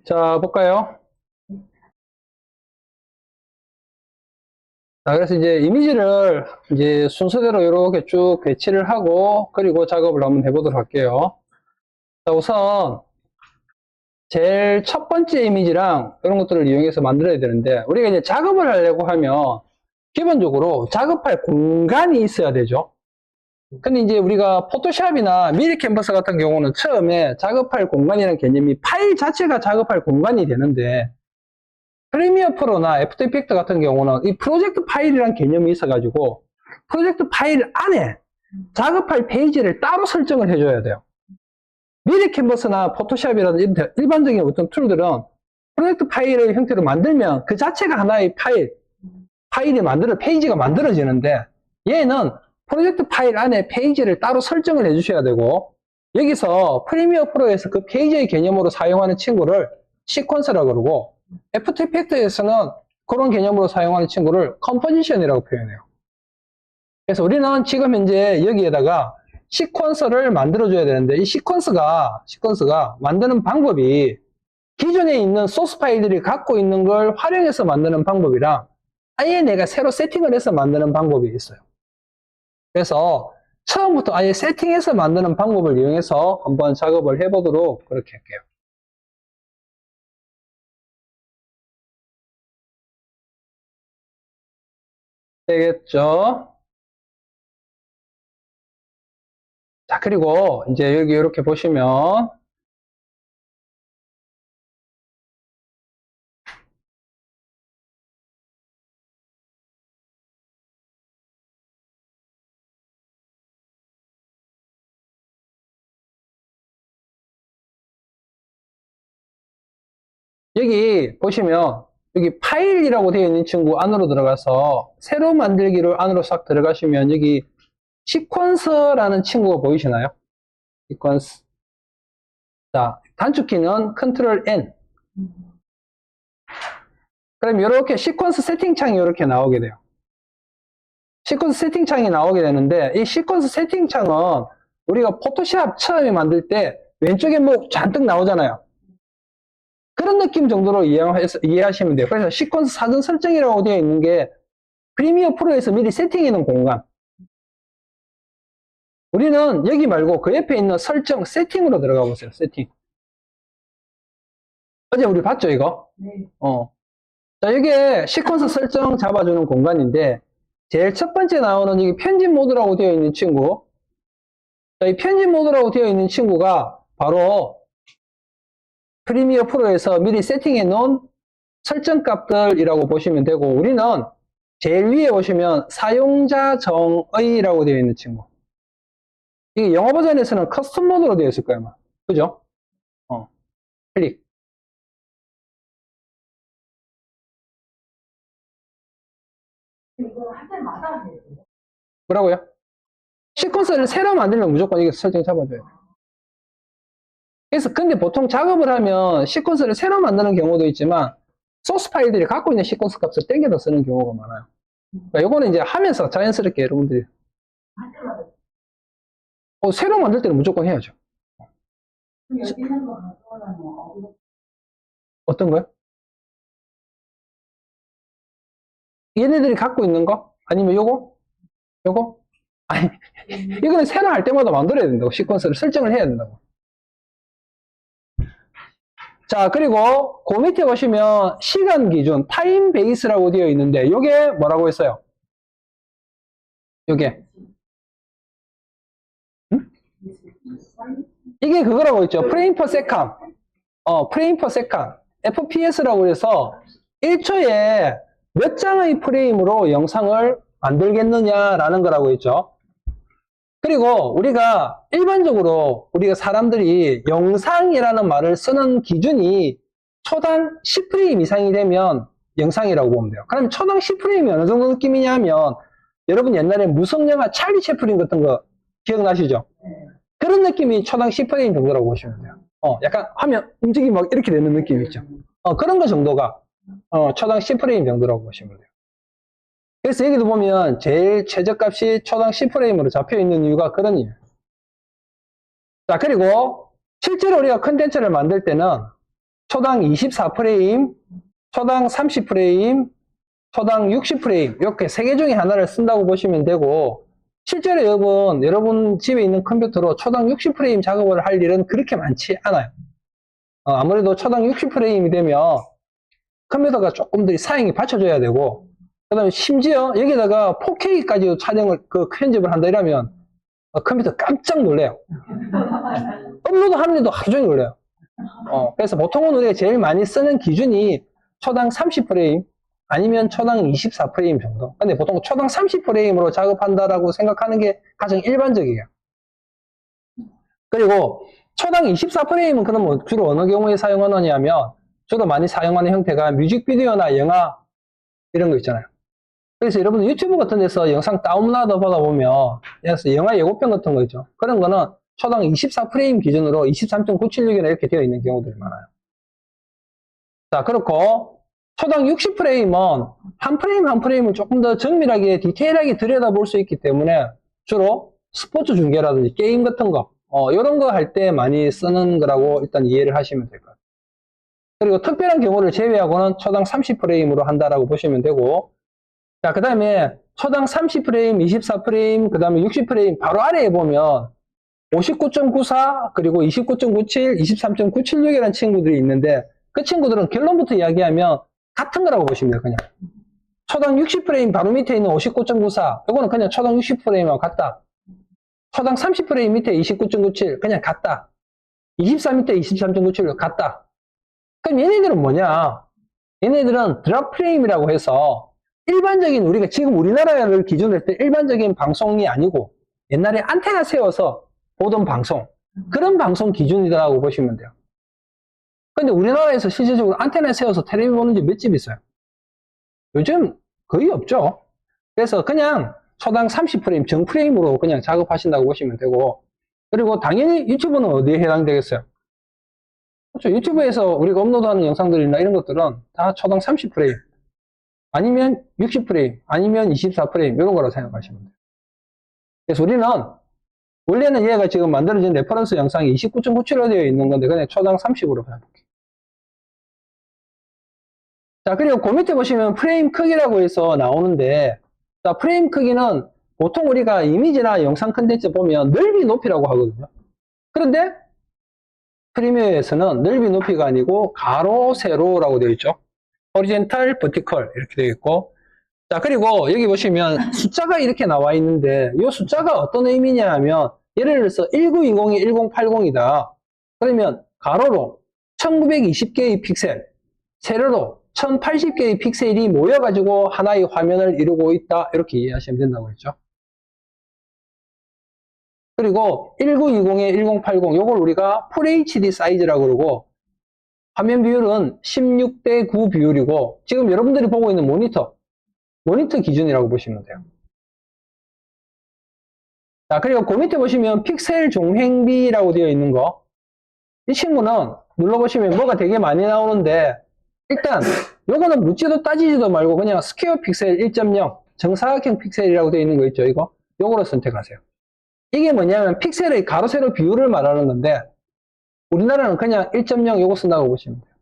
자, 볼까요? 자, 그래서 이제 이미지를 이제 순서대로 이렇게 쭉 배치를 하고, 그리고 작업을 한번 해보도록 할게요. 자, 우선, 제일 첫 번째 이미지랑 이런 것들을 이용해서 만들어야 되는데, 우리가 이제 작업을 하려고 하면, 기본적으로 작업할 공간이 있어야 되죠. 근데 이제 우리가 포토샵이나 미리 캔버스 같은 경우는 처음에 작업할 공간이라는 개념이 파일 자체가 작업할 공간이 되는데, 프리미어 프로나 애프터 이펙트 같은 경우는 이 프로젝트 파일이라는 개념이 있어가지고 프로젝트 파일 안에 작업할 페이지를 따로 설정을 해줘야 돼요. 미리 캔버스나 포토샵이라든 일반적인 어떤 툴들은 프로젝트 파일의 형태로 만들면 그 자체가 하나의 파일이 페이지가 만들어지는데, 얘는 프로젝트 파일 안에 페이지를 따로 설정을 해주셔야 되고, 여기서 프리미어 프로에서 그 페이지의 개념으로 사용하는 친구를 시퀀서라고 그러고, 애프터 이펙트에서는 그런 개념으로 사용하는 친구를 컴포지션이라고 표현해요. 그래서 우리는 지금 현재 여기에다가 시퀀서를 만들어줘야 되는데, 이 시퀀서가 만드는 방법이 기존에 있는 소스 파일들이 갖고 있는 걸 활용해서 만드는 방법이랑 아예 내가 새로 세팅을 해서 만드는 방법이 있어요. 그래서 처음부터 아예 세팅해서 만드는 방법을 이용해서 한번 작업을 해보도록 그렇게 할게요. 되겠죠? 자, 그리고 이제 여기 이렇게 보시면 여기 보시면 여기 파일이라고 되어 있는 친구 안으로 들어가서 새로 만들기를 안으로 싹 들어가시면 여기 시퀀서라는 친구가 보이시나요? 시퀀스. 자, 단축키는 컨트롤 N. 그럼 이렇게 시퀀스 세팅 창이 이렇게 나오게 돼요. 시퀀스 세팅 창이 나오게 되는데, 이 시퀀스 세팅 창은 우리가 포토샵 처음에 만들 때 왼쪽에 뭐 잔뜩 나오잖아요. 그런 느낌 정도로 이해하시면 돼요. 그래서 시퀀스 사전 설정이라고 되어 있는 게 프리미어 프로에서 미리 세팅해 놓은 공간. 우리는 여기 말고 그 옆에 있는 설정, 세팅으로 들어가 보세요. 세팅. 어제 우리 봤죠, 이거? 네. 자, 이게 시퀀스 설정 잡아주는 공간인데, 제일 첫 번째 나오는 여기 편집 모드라고 되어 있는 친구. 자, 이 편집 모드라고 되어 있는 친구가 바로 프리미어 프로에서 미리 세팅해 놓은 설정 값들이라고 보시면 되고, 우리는 제일 위에 보시면 사용자 정의라고 되어 있는 친구. 이게 영어 버전에서는 커스텀 모드로 되어 있을 거예요, 아마. 그죠? 클릭. 이거 할 때마다 해야 돼요? 뭐라고요? 시퀀스를 새로 만들면 무조건 이게 설정 잡아줘야 돼요. 그래서 근데 보통 작업을 하면 시퀀스를 새로 만드는 경우도 있지만 소스 파일들이 갖고 있는 시퀀스 값을 땡겨서 쓰는 경우가 많아요. 그러니까 이거는 이제 하면서 자연스럽게 여러분들이 할 때마다. 새로 만들 때는 무조건 해야죠. 그럼 여기 있는 거 가져오려면 어떤 거요? 얘네들이 갖고 있는 거? 아니면 요거? 요거? 아니, 이거는 새로 할 때마다 만들어야 된다고. 시퀀스를 설정을 해야 된다고. 자, 그리고 그 밑에 보시면 시간 기준, 타임 베이스라고 되어 있는데 요게 뭐라고 했어요? 요게. 응? 이게 그거라고 했죠. 프레임 퍼 세컨. 프레임 퍼 세컨. FPS라고 해서 1초에 몇 장의 프레임으로 영상을 만들겠느냐라는 거라고 했죠. 그리고 우리가 일반적으로 우리가 사람들이 영상이라는 말을 쓰는 기준이 초당 10프레임 이상이 되면 영상이라고 보면 돼요. 그럼 초당 10프레임이 어느 정도 느낌이냐면 여러분 옛날에 무성 영화 찰리 채플린 같은 거 기억나시죠? 그런 느낌이 초당 10프레임 정도라고 보시면 돼요. 약간 화면 움직임이 막 이렇게 되는 느낌이 있죠. 그런 거 정도가 초당 10프레임 정도라고 보시면 돼요. 그래서 여기도 보면 제일 최저값이 초당 10프레임으로 잡혀 있는 이유가 그런 이유예요. 자, 그리고 실제로 우리가 컨텐츠를 만들 때는 초당 24프레임, 초당 30프레임, 초당 60프레임 이렇게 세 개 중에 하나를 쓴다고 보시면 되고 실제로 여러분 집에 있는 컴퓨터로 초당 60프레임 작업을 할 일은 그렇게 많지 않아요. 아무래도 초당 60프레임이 되면 컴퓨터가 조금 더 사양이 받쳐줘야 되고 그 다음에 심지어 여기다가 4K까지도 촬영을 편집을 한다 이러면 컴퓨터 깜짝 놀래요. 업로드 하는데도 하루 종일 놀래요. 그래서 보통은 우리가 제일 많이 쓰는 기준이 초당 30프레임 아니면 초당 24프레임 정도. 근데 보통 초당 30프레임으로 작업한다라고 생각하는 게 가장 일반적이에요. 그리고 초당 24프레임은 그럼 주로 어느 경우에 사용하느냐면 주로 많이 사용하는 형태가 뮤직비디오나 영화 이런 거 있잖아요. 그래서 여러분 유튜브 같은 데서 영상 다운로드 받아보면 영화 예고편 같은 거 있죠. 그런 거는 초당 24프레임 기준으로 23.976이나 이렇게 되어 있는 경우들이 많아요. 자, 그렇고 초당 60프레임은 한 프레임 한 프레임을 조금 더 정밀하게 디테일하게 들여다볼 수 있기 때문에 주로 스포츠 중계라든지 게임 같은 거 이런 거 할 때 많이 쓰는 거라고 일단 이해를 하시면 될 것 같아요. 그리고 특별한 경우를 제외하고는 초당 30프레임으로 한다라고 보시면 되고 자, 그 다음에 초당 30프레임, 24프레임, 그 다음에 60프레임 바로 아래에 보면 59.94 그리고 29.97, 23.976이라는 친구들이 있는데 그 친구들은 결론부터 이야기하면 같은 거라고 보시면 돼요. 그냥 초당 60프레임 바로 밑에 있는 59.94 이거는 그냥 초당 60프레임하고 같다. 초당 30프레임 밑에 29.97 그냥 같다. 24 밑에 23.97 같다. 그럼 얘네들은 뭐냐? 얘네들은 드랍 프레임이라고 해서 일반적인 우리가 지금 우리나라를 기준으로 할 때 일반적인 방송이 아니고 옛날에 안테나 세워서 보던 방송 그런 방송 기준이라고 보시면 돼요. 근데 우리나라에서 실질적으로 안테나 세워서 텔레비전 보는 집 몇 집 있어요? 요즘 거의 없죠. 그래서 그냥 초당 30프레임 정프레임으로 그냥 작업하신다고 보시면 되고 그리고 당연히 유튜브는 어디에 해당되겠어요? 그렇죠. 유튜브에서 우리가 업로드하는 영상들이나 이런 것들은 다 초당 30프레임 아니면 60프레임 아니면 24프레임 이런 거라고 생각하시면 돼요. 그래서 우리는 원래는 얘가 지금 만들어진 레퍼런스 영상이 29.97로 되어 있는 건데 그냥 초당 30으로 그냥 볼게요. 자, 그리고 그 밑에 보시면 프레임 크기라고 해서 나오는데 자, 프레임 크기는 보통 우리가 이미지나 영상 컨텐츠 보면 넓이 높이라고 하거든요. 그런데 프리미어에서는 넓이 높이가 아니고 가로 세로라고 되어 있죠. horizontal, vertical 이렇게 되어 있고 자, 그리고 여기 보시면 숫자가 이렇게 나와 있는데 이 숫자가 어떤 의미냐 하면 예를 들어서 1920이 1080이다. 그러면 가로로 1920개의 픽셀, 세로로 1080개의 픽셀이 모여가지고 하나의 화면을 이루고 있다. 이렇게 이해하시면 된다고 했죠. 그리고 1920에 1080 이걸 우리가 FHD 사이즈라고 그러고 화면 비율은 16대 9 비율이고 지금 여러분들이 보고 있는 모니터 기준이라고 보시면 돼요. 자, 그리고 그 밑에 보시면 픽셀 종횡비라고 되어 있는 거. 이 친구는 눌러보시면 뭐가 되게 많이 나오는데 일단 요거는 묻지도 따지지도 말고 그냥 스퀘어 픽셀 1.0 정사각형 픽셀이라고 되어 있는 거 있죠. 요거를 선택하세요. 이게 뭐냐면 픽셀의 가로 세로 비율을 말하는 건데 우리나라는 그냥 1.0 요거 쓴다고 보시면 돼요.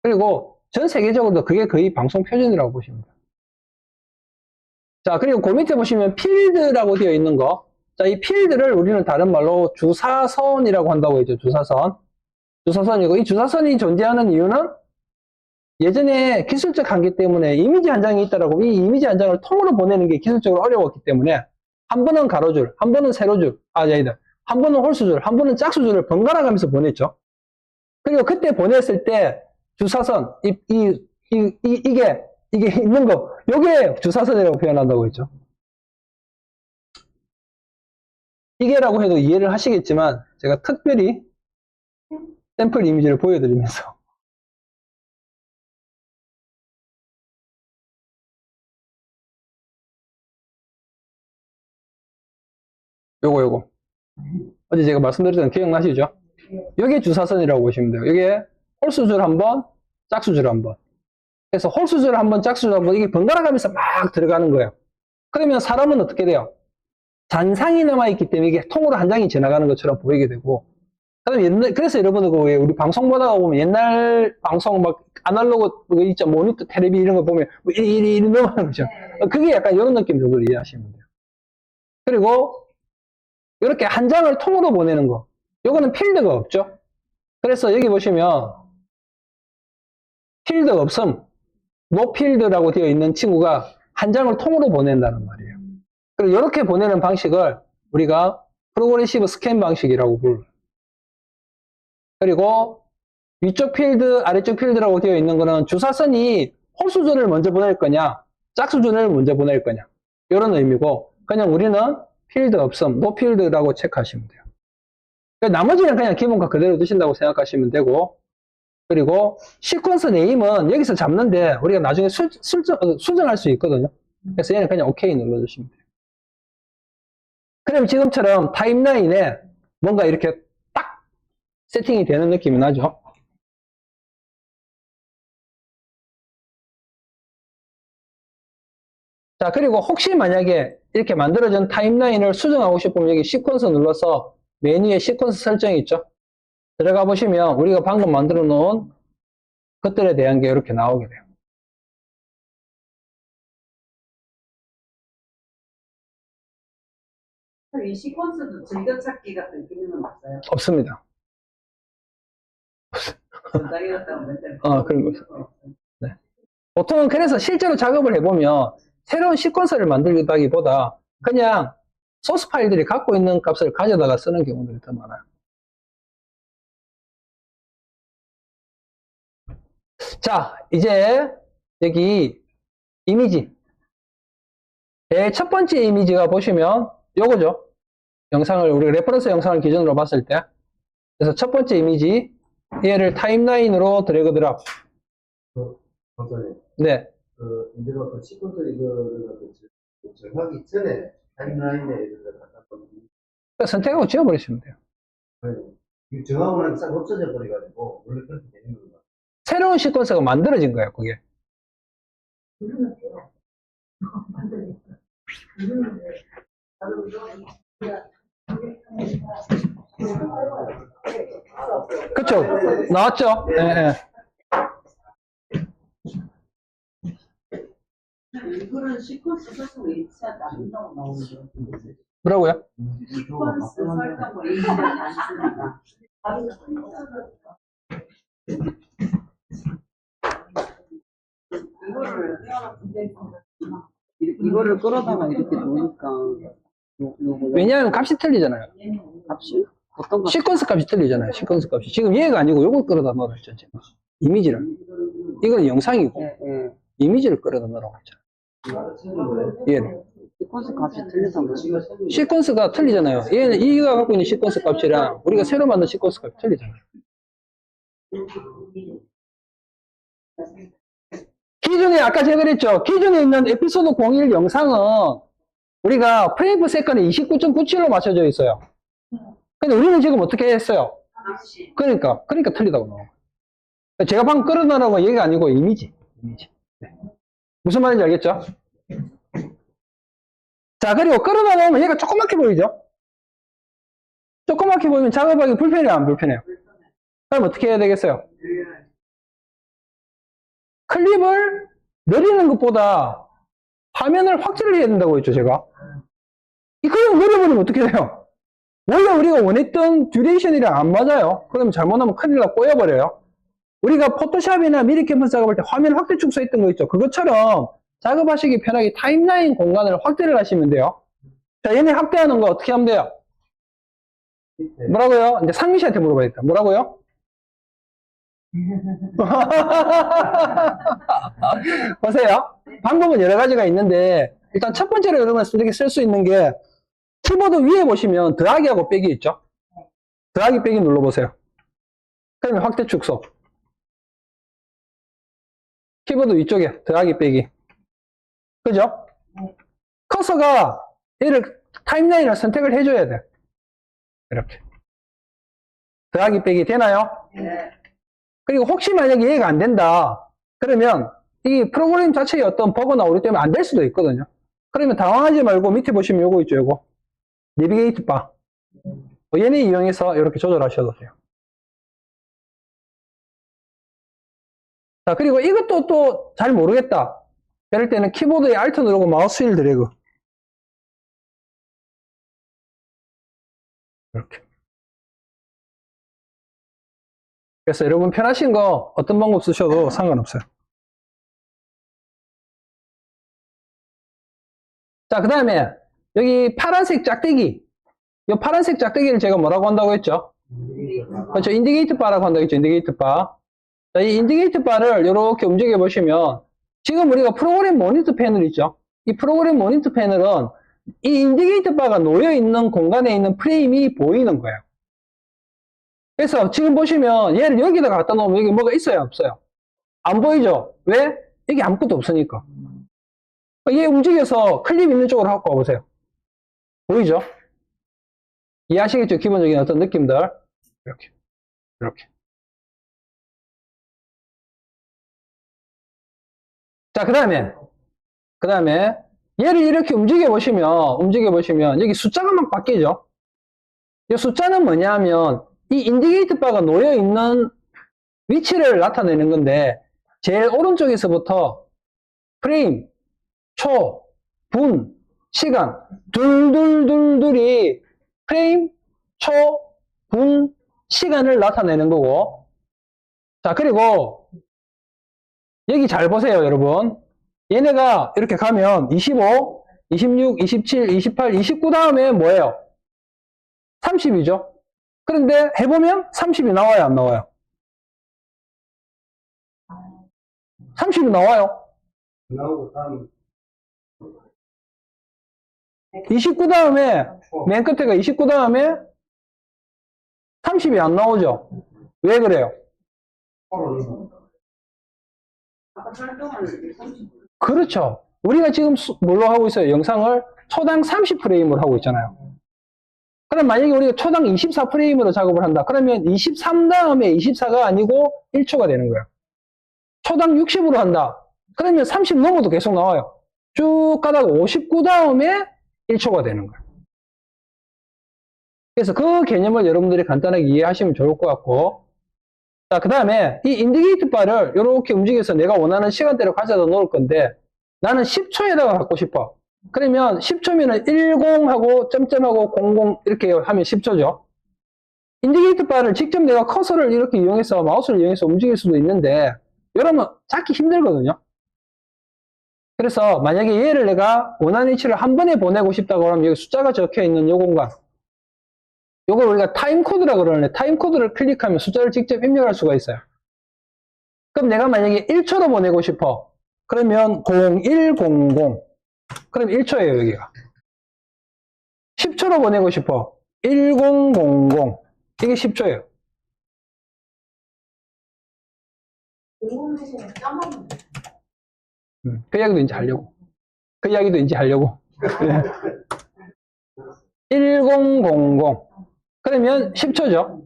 그리고 전 세계적으로도 그게 거의 방송 표준이라고 보시면 돼요. 자, 그리고 그 밑에 보시면 필드라고 되어 있는 거. 자, 이 필드를 우리는 다른 말로 주사선이라고 한다고 했죠. 주사선이고, 이 주사선이 존재하는 이유는 예전에 기술적 한계 때문에 이미지 한 장이 있다라고 이 이미지 한 장을 통으로 보내는 게 기술적으로 어려웠기 때문에 한 번은 가로줄, 한 번은 세로줄, 한 번은 홀수줄, 한 번은 짝수줄을 번갈아 가면서 보냈죠. 그리고 그때 보냈을 때 주사선, 이게 있는 거, 요게 주사선이라고 표현한다고 했죠. 이게라고 해도 이해를 하시겠지만 제가 특별히 샘플 이미지를 보여드리면서 요거 어제 제가 말씀드렸던 기억나시죠? 요게 주사선이라고 보시면 돼요. 이게 홀수줄 한 번, 짝수줄 한 번. 그래서 홀수줄 한 번, 짝수줄 한 번 이게 번갈아 가면서 막 들어가는 거예요. 그러면 사람은 어떻게 돼요? 잔상이 남아있기 때문에 이게 통으로 한 장이 지나가는 것처럼 보이게 되고 그다음에 그래서 여러분들 왜 우리 방송 보다가 보면 옛날 방송 막 아날로그 그거 있죠. 모니터, 테레비 이런 거 보면 뭐 이리 넘어가는 거죠. 그게 약간 이런 느낌 정도로 이해하시면 돼요. 그리고 이렇게 한 장을 통으로 보내는 거. 요거는 필드가 없죠. 그래서 여기 보시면 필드 없음, 노 필드라고 되어 있는 친구가 한 장을 통으로 보낸다는 말이에요. 그리고 이렇게 보내는 방식을 우리가 프로그레시브 스캔 방식이라고 불러요. 그리고 위쪽 필드, 아래쪽 필드라고 되어 있는 거는 주사선이 홀 수준을 먼저 보낼 거냐, 짝 수준을 먼저 보낼 거냐, 이런 의미고, 그냥 우리는 필드 없음, 노 필드라고 체크하시면 돼요. 나머지는 그냥 기본값 그대로 두신다고 생각하시면 되고, 그리고 시퀀스 네임은 여기서 잡는데 우리가 나중에 수정할 수 있거든요. 그래서 얘는 그냥 OK 눌러주시면 돼요. 그럼 지금처럼 타임라인에 뭔가 이렇게 딱 세팅이 되는 느낌이 나죠. 자, 그리고 혹시 만약에 이렇게 만들어진 타임라인을 수정하고 싶으면 여기 시퀀스 눌러서 메뉴에 시퀀스 설정이 있죠. 들어가 보시면 우리가 방금 만들어 놓은 것들에 대한 게 이렇게 나오게 돼요. 이 시퀀스도 즐겨찾기 같은 기능은 없어요. 없습니다. 전자기였다고 맨날. 그런 거 있어요. 네. 보통은 그래서 실제로 작업을 해보면 새로운 시퀀서를 만들다기보다 그냥 소스 파일들이 갖고 있는 값을 가져다가 쓰는 경우들이 더 많아요. 자, 이제 여기 이미지. 제일 첫 번째 이미지가 보시면 요거죠. 영상을, 우리가 레퍼런스 영상을 기준으로 봤을 때. 그래서 첫 번째 이미지, 얘를 타임라인으로 드래그 드랍. 박사님, 네. 이제 그 시퀀서 이거를 정하기 전에 타임라인에 이걸 갖다 놓으면 선택하고 지워버리시면 돼요. 정하고 나서 싹 없어져 버려가지고 원래 그렇게 되는 거예요. 새로운 시퀀서가 만들어진 거예요, 그게. 그쵸? 나왔죠? 예, 예. 이거는 시퀀스 설정 H가 안 된다고 나오는데. 뭐라고요? 시퀀스 설정을 H가 안 쓰니까. 이거를 끌어다가 이렇게 놓으니까 왜냐하면 값이 틀리잖아요. 값이 어떤 값? 시퀀스 값이 틀리잖아요. 시퀀스 값이. 지금 얘가 아니고 요걸 끌어다 넣으라 했죠, 지금. 이미지를. 이건 영상이고, 예. 이미지를 끌어다 넣으라고 했잖아요. 얘를. 시퀀스 값이 틀려서 시퀀스가 틀리잖아요. 얘는, 이가 갖고 있는 시퀀스 값이랑 우리가 새로 만든 시퀀스 값이 틀리잖아요. 기존에 아까 제가 그랬죠. 기존에 있는 에피소드 01 영상은 우리가 프레임 퍼 세컨에 29.97로 맞춰져 있어요. 근데 우리는 지금 어떻게 했어요? 그러니까 틀리다고 나와요. 제가 방금 끌어넣으라고 얘기가 아니고 이미지. 네. 무슨 말인지 알겠죠? 자, 그리고 끌어넣으면 얘가 조그맣게 보이죠? 조그맣게 보이면 작업하기 불편해요, 안 불편해요? 그럼 어떻게 해야 되겠어요? 클립을 내리는 것보다 화면을 확대를 해야 된다고 했죠, 제가. 그냥 내려버리면 어떻게 돼요? 원래 우리가 원했던 듀레이션이랑 안 맞아요. 그러면 잘못하면 큰일 나고 꼬여버려요. 우리가 포토샵이나 미리 캠퍼스 작업할 때 화면 확대 축소했던 거 있죠. 그것처럼 작업하시기 편하게 타임라인 공간을 확대를 하시면 돼요. 자, 얘네 확대하는 거 어떻게 하면 돼요? 뭐라고요? 이제 상민 씨한테 물어봐야겠다. 뭐라고요? 보세요. 방법은 여러 가지가 있는데 일단 첫 번째로 여러분 이렇게 쓸 수 있는 게 키보드 위에 보시면 더하기하고 빼기 있죠. 더하기 빼기 눌러보세요. 그러면 확대 축소. 키보드 위쪽에 더하기 빼기. 그죠? 커서가 얘를 타임라인을 선택을 해줘야 돼. 이렇게. 더하기 빼기 되나요? 네. 그리고 혹시 만약에 이해가 안 된다. 그러면 이 프로그램 자체에 어떤 버그나 오류 때문에 안 될 수도 있거든요. 그러면 당황하지 말고 밑에 보시면 요거 있죠, 요거. 내비게이트 바. 얘네 이용해서 이렇게 조절하셔도 돼요. 자, 그리고 이것도 또 잘 모르겠다. 이럴 때는 키보드에 Alt 누르고 마우스 휠 드래그. 이렇게. 그래서 여러분 편하신 거 어떤 방법 쓰셔도 상관없어요. 자, 그 다음에 여기 파란색 짝대기. 이 파란색 짝대기를 제가 뭐라고 한다고 했죠? 그렇죠. 인디게이트 바라고 한다고 했죠. 인디게이트 바. 자, 이 인디게이트 바를 이렇게 움직여 보시면 지금 우리가 프로그램 모니터 패널 있죠. 이 프로그램 모니터 패널은 이 인디게이트 바가 놓여 있는 공간에 있는 프레임이 보이는 거예요. 그래서 지금 보시면 얘를 여기다가 갖다 놓으면 여기 뭐가 있어요, 없어요? 안 보이죠? 왜? 여기 아무것도 없으니까. 얘 움직여서 클립 있는 쪽으로 갖고 와보세요. 보이죠? 이해하시겠죠? 기본적인 어떤 느낌들. 이렇게. 이렇게. 자, 그 다음에, 얘를 이렇게 움직여 보시면, 여기 숫자가 막 바뀌죠? 이 숫자는 뭐냐면, 이 인디게이트 바가 놓여 있는 위치를 나타내는 건데, 제일 오른쪽에서부터 프레임, 초, 분, 시간, 둘이 프레임, 초, 분, 시간을 나타내는 거고, 자, 그리고 여기 잘 보세요, 여러분. 얘네가 이렇게 가면 25, 26, 27, 28, 29 다음에 뭐예요? 30이죠? 그런데 해보면 30이 나와요, 안 나와요? 30이 나와요. 나오고 다음 29 다음에, 맨 끝에가 29 다음에 30이 안 나오죠? 왜 그래요? 초로는 아까 설정을 30. 그렇죠. 우리가 지금 뭘로 하고 있어요? 영상을 초당 30프레임으로 하고 있잖아요. 그럼 만약에 우리가 초당 24프레임으로 작업을 한다. 그러면 23 다음에 24가 아니고 1초가 되는 거예요. 초당 60으로 한다. 그러면 30 넘어도 계속 나와요. 쭉 가다가 59 다음에 1초가 되는 거예요. 그래서 그 개념을 여러분들이 간단하게 이해하시면 좋을 것 같고, 자, 그 다음에 이 인디게이트 바를 이렇게 움직여서 내가 원하는 시간대로 가져다 놓을 건데, 나는 10초에다가 갖고 싶어. 그러면 10초면은 10하고 점점하고 00 이렇게 하면 10초죠. 인디게이트 바를 직접 내가 커서를 이렇게 이용해서 마우스를 이용해서 움직일 수도 있는데, 여러분 찾기 힘들거든요. 그래서 만약에 얘를 내가 원하는 위치를 한 번에 보내고 싶다고 하면 여기 숫자가 적혀 있는 요 공간, 요걸 우리가 타임코드라고 그러는데, 타임코드를 클릭하면 숫자를 직접 입력할 수가 있어요. 그럼 내가 만약에 1초로 보내고 싶어. 그러면 0100. 그럼 1초예요, 여기가. 10초로 보내고 싶어. 1000. 이게 10초예요. 공공 대신에 까먹는 거. 그 이야기도 이제 하려고. 그 이야기도 이제 하려고. 1000. 그러면 10초죠.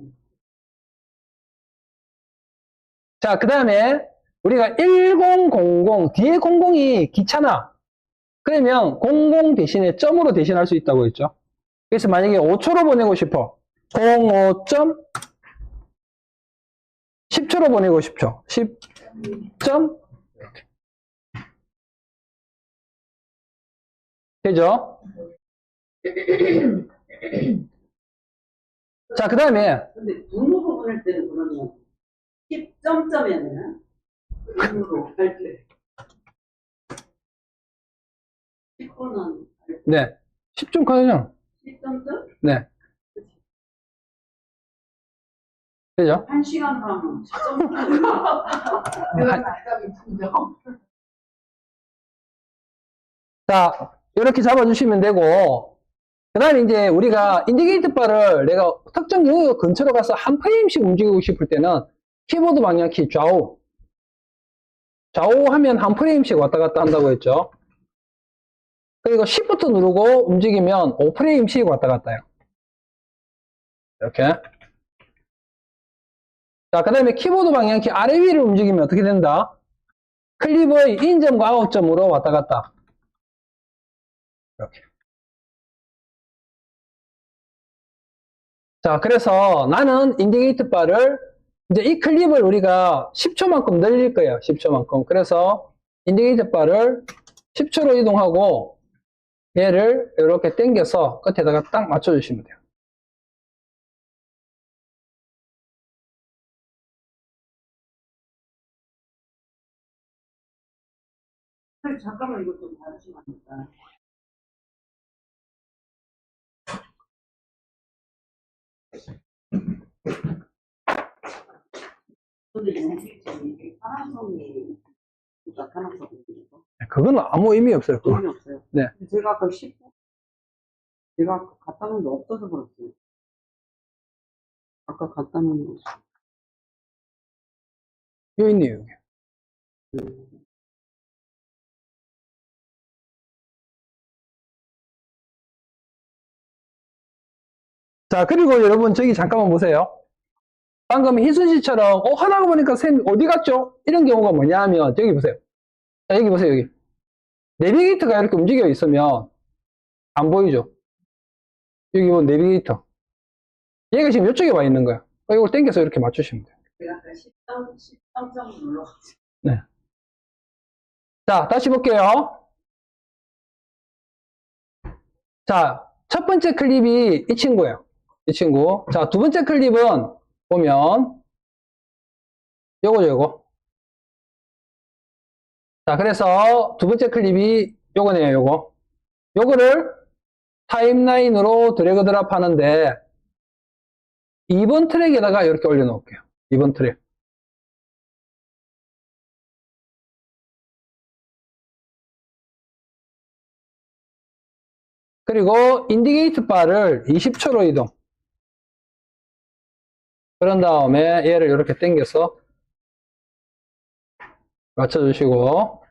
자, 그 다음에 우리가 1000 뒤에 00이 귀찮아. 그러면 00 대신에 점으로 대신할 수 있다고 했죠. 그래서 만약에 5초로 보내고 싶어. 05점 10초로 보내고 싶죠. 10점 되죠? 자, 그 다음에 근데 분으로 보낼 때는 그러면 10점점이야 되나? 분으로 할 때. 10분은 네, 10점 가죠. 10점점? 네, 되죠? 1시간 하면 10점점. 한- 알짜기 분점. 자, 이렇게 잡아주시면 되고, 그 다음에 이제 우리가 인디게이트 바를 내가 특정 영역 근처로 가서 한 프레임씩 움직이고 싶을 때는 키보드 방향키 좌우 하면 한 프레임씩 왔다 갔다 한다고 했죠. 그리고 Shift 누르고 움직이면 5프레임씩 왔다 갔다 해요. 이렇게. 자, 그 다음에 키보드 방향키 아래 위를 움직이면 어떻게 된다? 클립의 인점과 아웃점으로 왔다 갔다. 이렇게. 자, 그래서 나는 인디게이트 바를 이제 이 클립을 우리가 10초만큼 늘릴 거예요. 10초만큼. 그래서 인디케이터 바를 10초로 이동하고 얘를 이렇게 당겨서 끝에다가 딱 맞춰주시면 돼요. 잠깐만 이거 좀 봐주시면 안 될까요? 근데 여기 파란색이 나타났거든요. 그건 아무 의미 없어요. 그거. 의미 없어요. 네. 근데 제가 아까 10분 제가 아까 갖다 놓은 게 없어서 그렇어요. 아까 갖다 놓은 거. 여기 있네요, 여기. 자, 그리고 여러분, 저기 잠깐만 보세요. 방금 희순 씨처럼, 하나가 보니까 쌤 어디 갔죠? 이런 경우가 뭐냐 하면, 저기 보세요. 자, 여기 보세요, 여기. 내비게이터가 이렇게 움직여 있으면, 안 보이죠? 여기 뭐 내비게이터. 얘가 지금 이쪽에 와 있는 거야. 이걸 당겨서 이렇게 맞추시면 돼요. 제가 아까 10점 눌러가지고. 네. 자, 다시 볼게요. 자, 첫 번째 클립이 이 친구예요. 이 친구. 자, 두 번째 클립은 보면 요거죠, 요거. 자, 그래서 두 번째 클립이 요거네요, 요거. 요거를 타임라인으로 드래그 드랍 하는데 2번 트랙에다가 이렇게 올려놓을게요. 2번 트랙. 그리고 인디게이트 바를 20초로 이동. 그런 다음에 얘를 이렇게 당겨서 맞춰주시고.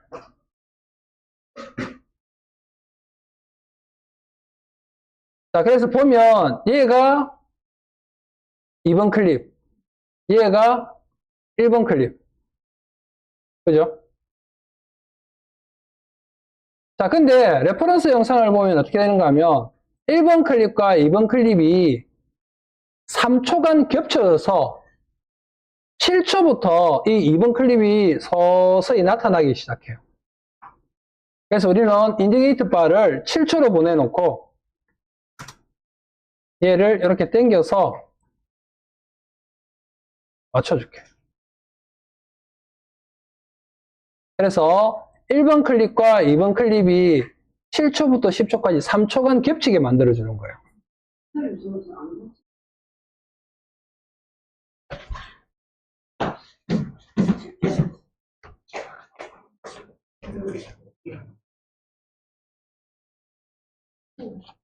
자, 그래서 보면 얘가 2번 클립, 얘가 1번 클립. 그죠? 자, 근데 레퍼런스 영상을 보면 어떻게 되는가 하면 1번 클립과 2번 클립이 3초간 겹쳐져서 7초부터 이 2번 클립이 서서히 나타나기 시작해요. 그래서 우리는 인디게이트 바를 7초로 보내놓고 얘를 이렇게 당겨서 맞춰줄게. 그래서 1번 클립과 2번 클립이 7초부터 10초까지 3초간 겹치게 만들어주는 거예요.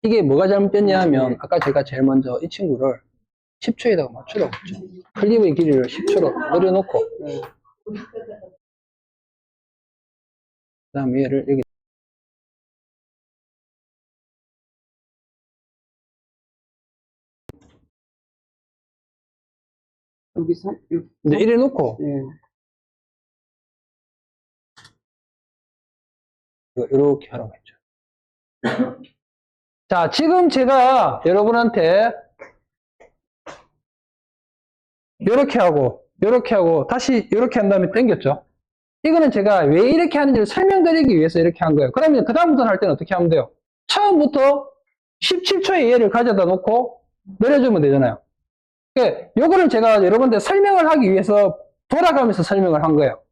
이게 뭐가 잘못됐냐 하면 아까 제가 제일 먼저 이 친구를 10초에다가 맞추라고 했죠. 클립의 길이를 10초로 늘려놓고 그 다음에 얘를 여기 이제 이래 놓고 이렇게 하라고 했죠. 자, 지금 제가 여러분한테 이렇게 하고 다시 이렇게 한 다음에 당겼죠. 이거는 제가 왜 이렇게 하는지를 설명드리기 위해서 이렇게 한 거예요. 그러면 그 다음부터 할 때는 어떻게 하면 돼요? 처음부터 17초의 얘를 가져다 놓고 내려주면 되잖아요. 그러니까 요거를 제가 여러분한테 설명을 하기 위해서 돌아가면서 설명을 한 거예요.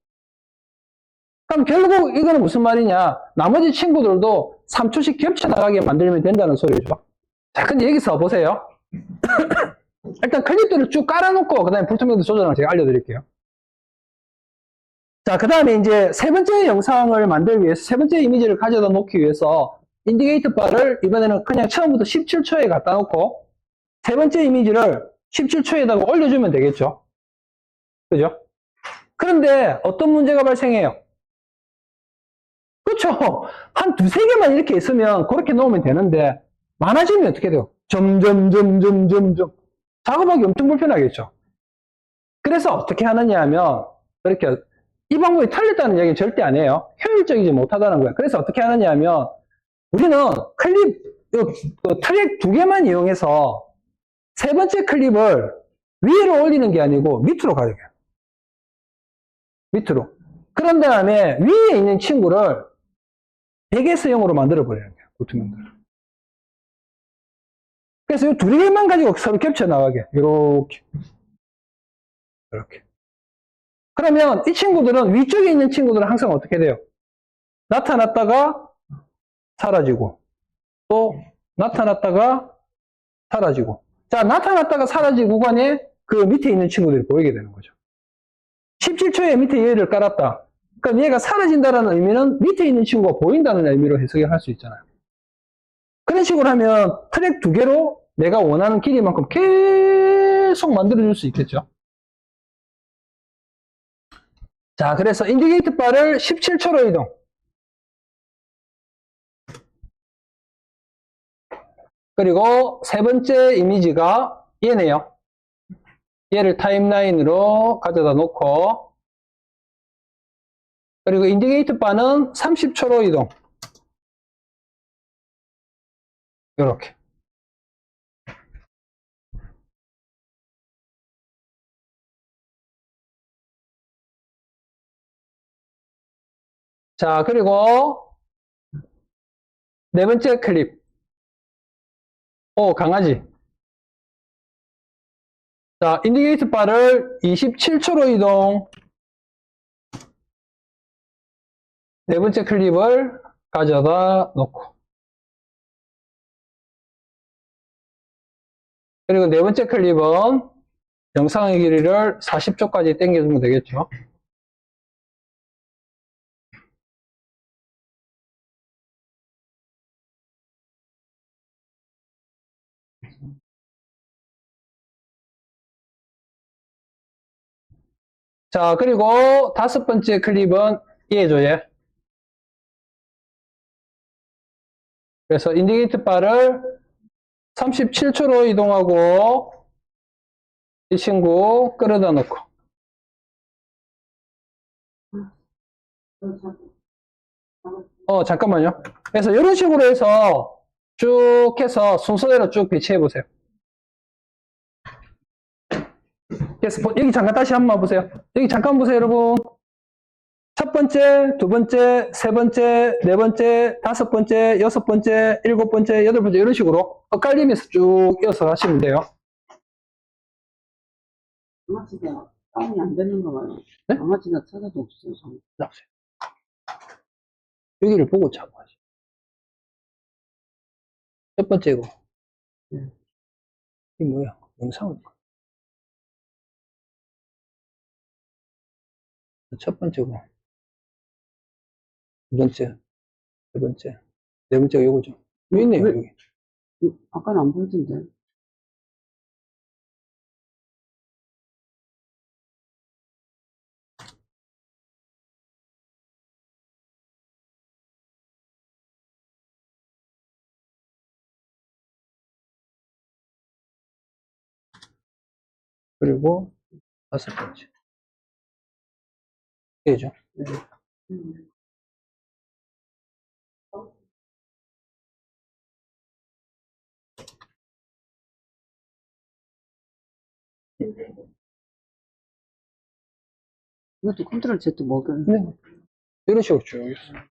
그럼 결국 이거는 무슨 말이냐? 나머지 친구들도 3초씩 겹쳐 나가게 만들면 된다는 소리죠. 자, 근데 여기서 보세요. 일단 클립들을 쭉 깔아놓고 그 다음에 불투명도 조절을 제가 알려드릴게요. 자, 그 다음에 이제 세 번째 영상을 만들기 위해서 세 번째 이미지를 가져다 놓기 위해서 인디게이터 바를 이번에는 그냥 처음부터 17초에 갖다 놓고 세 번째 이미지를 17초에다가 올려주면 되겠죠. 그죠? 그런데 어떤 문제가 발생해요? 그렇죠. 한 두세 개만 이렇게 있으면 그렇게 놓으면 되는데 많아지면 어떻게 돼요? 점점 작업하기 엄청 불편하겠죠. 그래서 어떻게 하느냐 하면 이렇게 이 방법이 틀렸다는 얘기는 절대 아니에요. 효율적이지 못하다는 거예요. 그래서 어떻게 하느냐 하면 우리는 클립 트랙 두 개만 이용해서 세 번째 클립을 위로 올리는 게 아니고 밑으로 가야 돼요. 밑으로. 그런 다음에 위에 있는 친구를 백에서형으로 만들어 버려야 돼요. 볼트면들. 그래서 이 두 개만 가지고 서로 겹쳐 나가게. 이렇게. 이렇게. 그러면 이 친구들은 위쪽에 있는 친구들은 항상 어떻게 돼요? 나타났다가 사라지고 또 나타났다가 사라지고. 자, 나타났다가 사라진 구간에 그 밑에 있는 친구들이 보이게 되는 거죠. 17초에 밑에 얘를 깔았다. 그럼 얘가 사라진다는 의미는 밑에 있는 친구가 보인다는 의미로 해석을 할 수 있잖아요. 그런 식으로 하면 트랙 두 개로 내가 원하는 길이만큼 계속 만들어줄 수 있겠죠. 자, 그래서 인디게이트 바를 17초로 이동. 그리고 세 번째 이미지가 얘네요. 얘를 타임라인으로 가져다 놓고, 그리고 인디게이트 바는 30초로 이동. 이렇게. 자, 그리고 네 번째 클립. 오, 강아지. 자, 인디게이트 바를 27초로 이동. 네 번째 클립을 가져다 놓고. 그리고 네 번째 클립은 영상의 길이를 40초까지 당겨주면 되겠죠. 자, 그리고 다섯 번째 클립은 얘죠, 얘. 그래서 인디게이트 바를 37초로 이동하고 이 친구 끌어다 놓고. 잠깐만요. 그래서 이런 식으로 해서 쭉 해서 순서대로 쭉 배치해 보세요. 그래서 여기 잠깐 다시 한번 보세요. 여기 잠깐 보세요, 여러분. 첫 번째, 두 번째, 세 번째, 네 번째, 다섯 번째, 여섯 번째, 일곱 번째, 여덟 번째 이런 식으로 엇갈리면서 쭉 이어서 하시면 돼요. 강아지가 다운이 안 되는 거 봐요. 네? 강아지가 찾아도 없어요. 나오세요. 여기를 보고 잡고 하시죠. 첫 번째 이거. 이게 뭐야? 영상을. 첫 번째 거. 두 번째, 세 번째, 네 번째가 이거죠. 여기 있네요, 왜? 여기. 아까는 안 보이던데. 그리고 다섯 번째. 이거죠. 네. 음. 이것도 컨트롤 Z 먹여요. 네. 이런 식으로 쭉 있어요.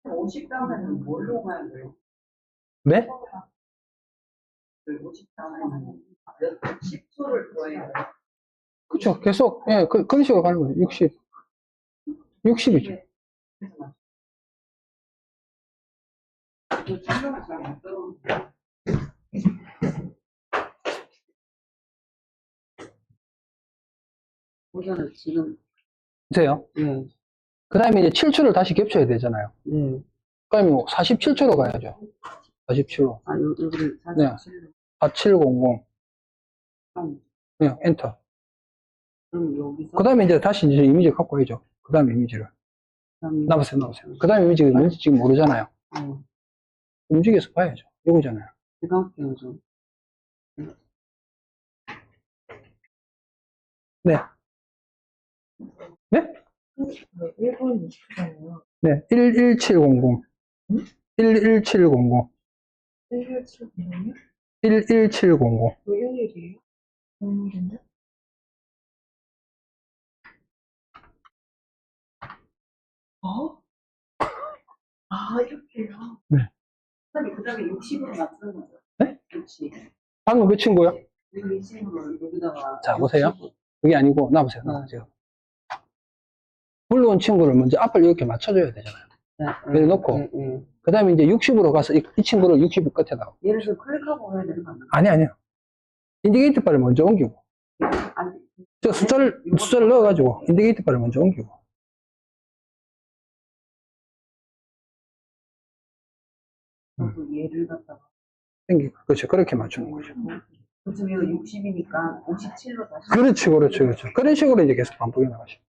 50단에는 뭘로 가야 돼요? 네? 50단에는 10초를 더해요. 그쵸. 계속, 예, 그런 식으로 가는 거죠. 60이죠. 보면은 지금 보세요. 네, 그 다음에 이제 7초를 다시 겹쳐야 되잖아요. 네. 그러면 47초로 가야죠. 47로. 아 여기를 네. 47로 4700. 그럼 네, 엔터. 여기서 그 다음에 이제 다시 이제 이미지 갖고 와야죠. 그 다음 이미지를. 나보세요. 그 다음 이미지가 뭔지 지금 모르잖아요. 움직여서 봐야죠. 이거잖아요. 제가 할게요 좀. 네. 네? 1분 20분이요. 네. 11700. 11700. 117분이요? 11700. 왜 1일이에요? 오늘인데? 어? 아, 이렇게요? 그 다음에 60으로 맞추는 거죠. 네? 60. 방금 그 친구요? 60으로 여기다가. 자, 보세요. 그게 아니고, 나보세요. 지금. 불러온 친구를 먼저 앞을 이렇게 맞춰줘야 되잖아요. 네, 놓고. 그 다음에 이제 60으로 가서 이 친구를 60 끝에다. 예를 들어 클릭하고 해야 되는 거 아니에요? 아니요. 인디게이트 바를 먼저 옮기고. 아니, 저 숫자를 넣어가지고, 인디게이트 바를 먼저 옮기고. 얘를 갖다가. 땡기고. 그렇죠. 그렇게 맞추는 거죠. 그렇죠. 이거 60이니까 57로 다시. 그렇죠. 그런 식으로 이제 계속 반복해 나가죠.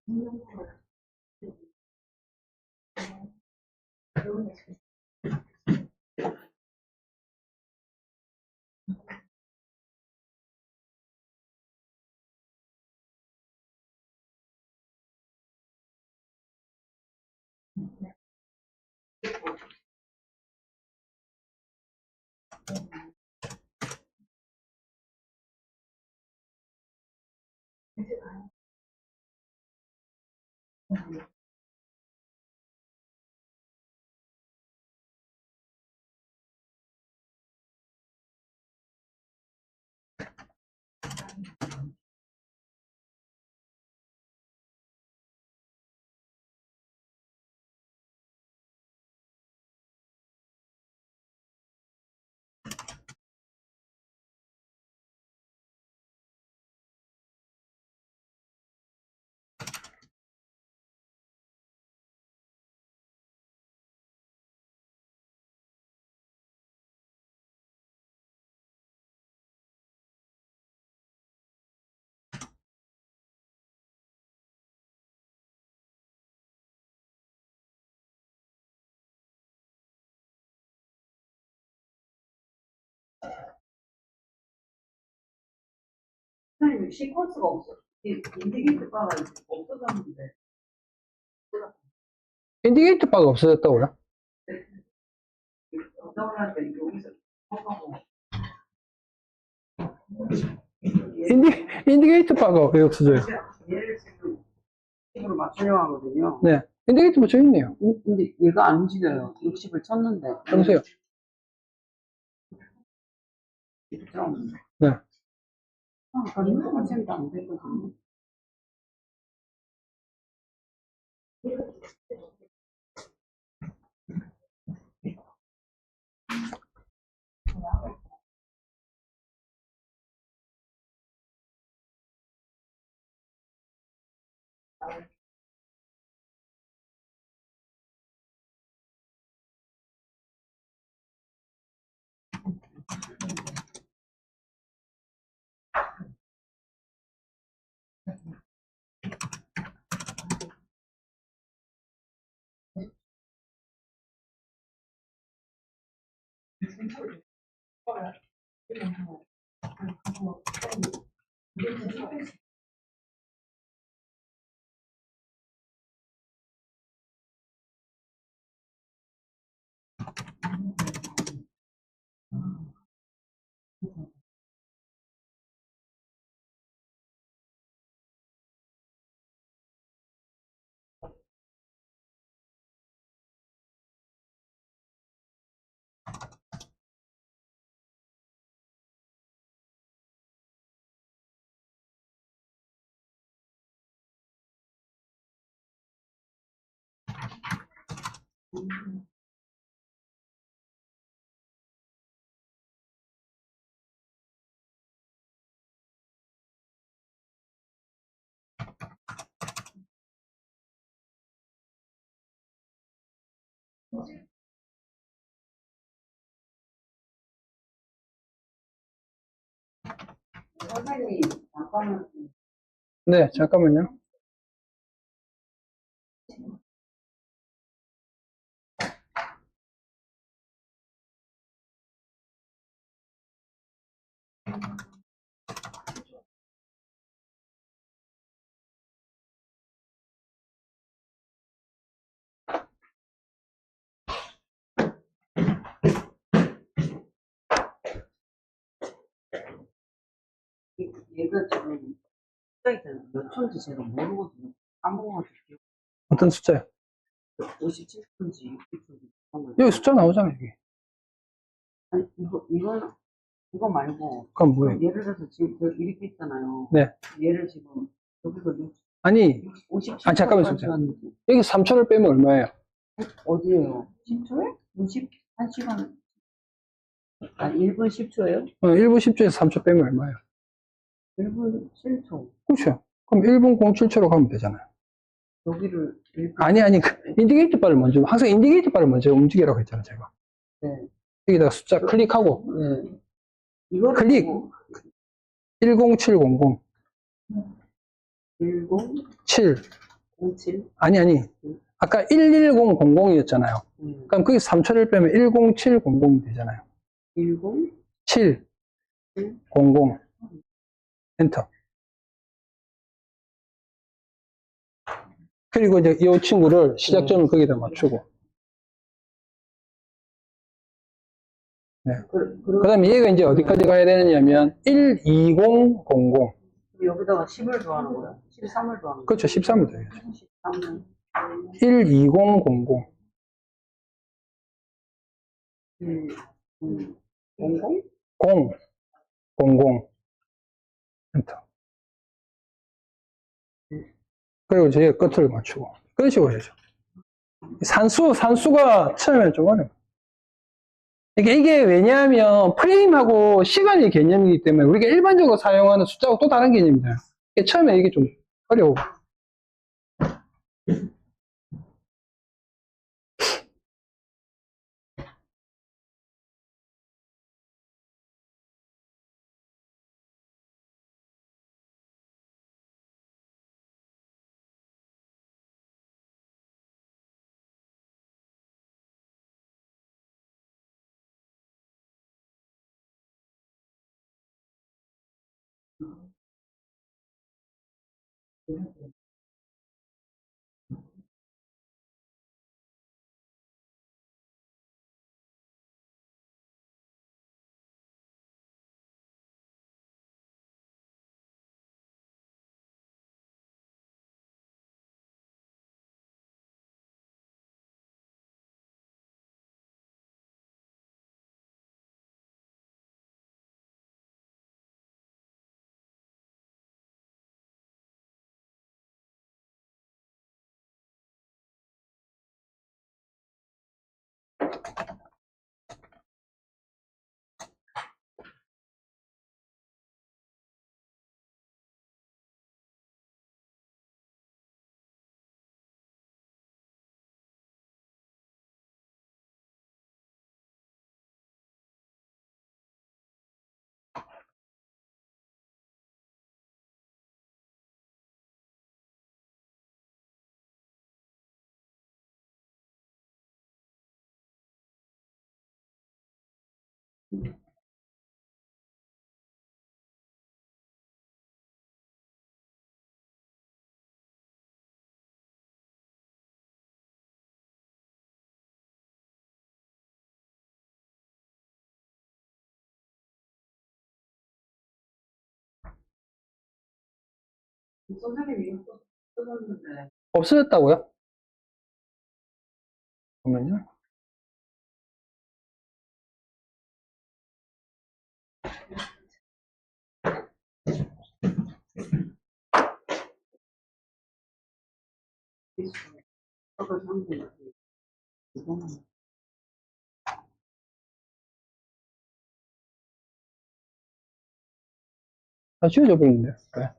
선생님, 시퀀스가 없어. 인디게이트 바가 없어졌는데. 인디게이트 바가 없어졌다고요? 어떤 때 여기서 하고. 인디게이트 바가 왜 없어져요? 얘를 지금 식으로 맞추려고 하거든요. 네. 인디게이트 바 저기 있네요. 근데 얘가 안 움직여요. 60을 쳤는데. 보세요. 네. 가림표가 생도 안 되거든요. 선생님, 잠깐만. 네, 잠깐만요. 얘가 지금 숫자에 몇 초인지 제가 모르거든요. 까먹어가지고. 어떤 숫자요? 57초인지 60초인지. 여기 숫자 나오잖아요, 여기. 아니, 이거 말고. 그건 뭐예요? 예를 들어서 지금 이렇게 있잖아요. 네. 얘를 지금, 여기서 아니, 57초. 잠깐만 있어보세요. 여기 3초를 빼면 얼마예요? 어디에요? 10초에? 1시간. 아, 1분 10초예요? 1분 10초에서 3초 빼면 얼마예요? 1분 7초. 그렇죠. 그럼 1분 07초로 가면 되잖아요. 여기를 1분. 아니, 그 인디케이터 바를 먼저, 항상 인디케이터 바를 먼저 움직이라고 했잖아요, 제가. 네. 여기다가 숫자 클릭하고, 네. 이거를 클릭. 보고 10700, 7. 1007. 아니. 아까 11000이었잖아요. 그럼 거기 3초를 빼면 10700이 되잖아요. 10. 7, 00. 엔터. 그리고 이제 이 친구를 시작점을 거기다 맞추고. 네. 그 다음에 얘가 이제 어디까지 가야 되느냐면 12000. 여기다가 10을 더하는 거야? 13을 더하는 거야? 그렇죠. 13을 더해야죠. 13을 12000. 1, 00? 00. 엔터. 그리고 저희가 끝을 맞추고. 그런 식으로 해야죠. 산수가 처음에 좀 어려워요. 이게 왜냐하면 프레임하고 시간의 개념이기 때문에 우리가 일반적으로 사용하는 숫자하고 또 다른 개념이잖아요. 처음에 이게 좀 어려워. 선생님이 이거 써줬는데 없어졌다고요? 잠깐만요. 써서 상태 이거는 다 지워져 버렸는데. 그래.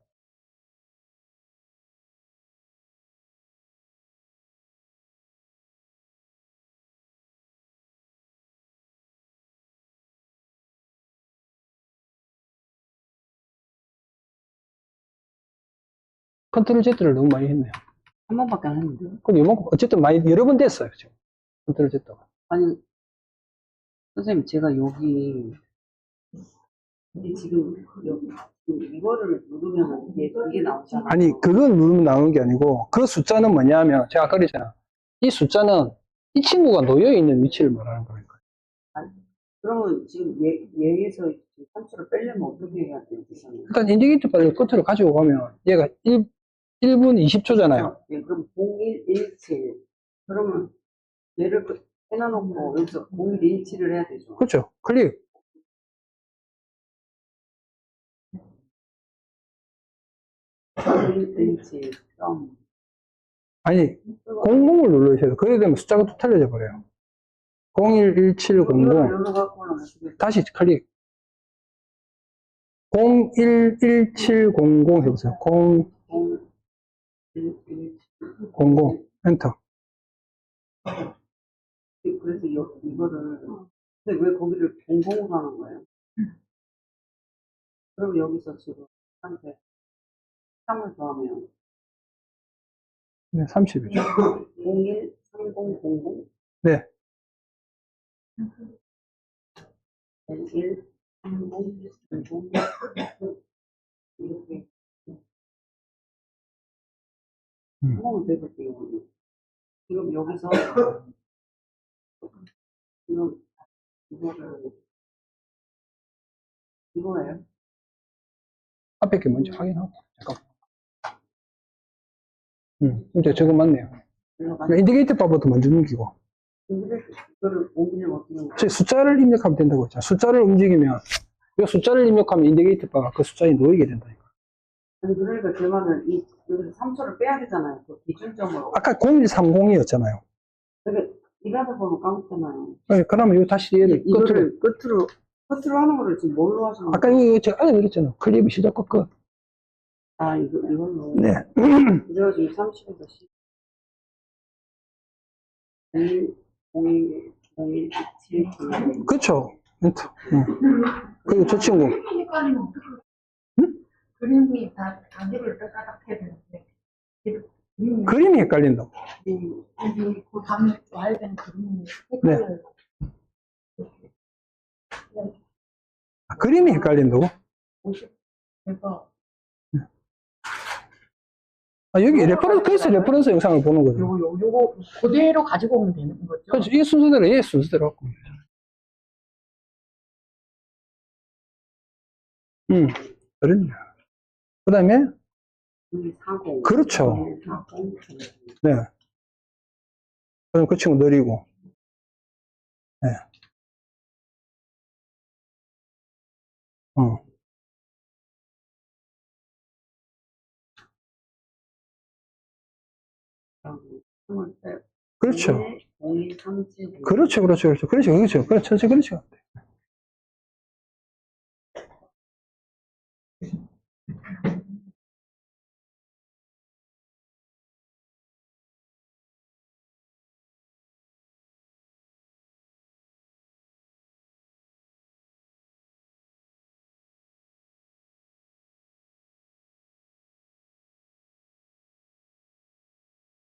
컨트롤 Z를 너무 많이 했네요. 한 번밖에 안 했는데. 그럼 이만큼, 어쨌든 많이, 여러 번 됐어요, 지금. 컨트롤 Z가. 아니 선생님 제가 여기 지금 여기 이거를 누르면 이게 나오잖아요. 아니, 그걸 누르면 나오는 게 아니고, 그 숫자는 뭐냐면, 제가 아까 그랬잖아. 이 숫자는 이 친구가 놓여있는 위치를 말하는 거니까. 그러면 지금 얘에서 산수를 빼려면 어떻게 해야 돼요? 일단 인디게이터 빨리 끝으로 가지고 가면, 얘가 1분 20초잖아요. 예, 그럼 0117. 그러면 얘를 해놔놓고 여기서 0117을 해야 되죠. 그렇죠. 클릭. (0117) 점. 아니, 00을 눌러주셔야 돼요. 그래 되면 숫자가 또 틀려져 버려요. 011700. 열어갖고는 어떻게 다시 클릭. 011700 해보세요. 0117. 00. 엔터. 그래서 이거를 근데 왜 거기를 00으로 하는 거예요? 그럼 여기서 지금 한테 3을 더하면 네, 30이죠. 01 3000 네. 01 30 00 이렇게 한번 더 해볼게요. 지금 여기서 지금 이거예요. 앞에 게 뭔지 확인하고. 잠깐. 이제 저거 맞네요. 인디게이터 바부터 먼저 넘기고. 이거를 옮기면 어떻게 해요? 저 숫자를 입력하면 된다고 했잖아요. 숫자를 움직이면, 이 숫자를 입력하면 인디게이터 바가 그 숫자에 놓이게 된다니까. 아니 그러니까 제 말은 여기서 3초를 빼야 되잖아요. 그 기준점으로. 아까 0130이었잖아요. 그러니까 일하다 보면 까먹잖아요. 그러면 이거 다시 얘를 끝으로. 이거를 끝으로 하는 거를 지금 뭘로 하시는 아까 거예요? 이거 제가 알려드렸잖아요. 클립 시작과 끝. 아 이걸로. 네. 그래서 지금 30에서 10. 01 01 01 7 그렇죠. 엔터. 그리고 저 친구. 그림이 헷갈리면 어떡해? 그림이 다 단계를 따닥 해야 되는데. 그림이 헷갈린다고. 여기 그 다음에 와야 되는 그림이 네. 헷갈려요. 그림이 헷갈린다고? 그래서 여기 그래서 레퍼런스 영상을 보는 거죠. 요거 그대로 가지고 오면 되는 거죠. 그렇죠. 이 순서대로, 얘 순서대로 갖고 오면 되죠. 그렇네요. 그 다음에, 40. 그렇죠. 40. 네. 그럼 그 친구 느리고. 네. 그렇죠. 01 37. 그렇죠. 그렇죠.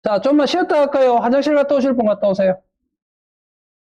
자, 좀만 쉬었다 할까요? 화장실 갔다 오실 분 갔다 오세요.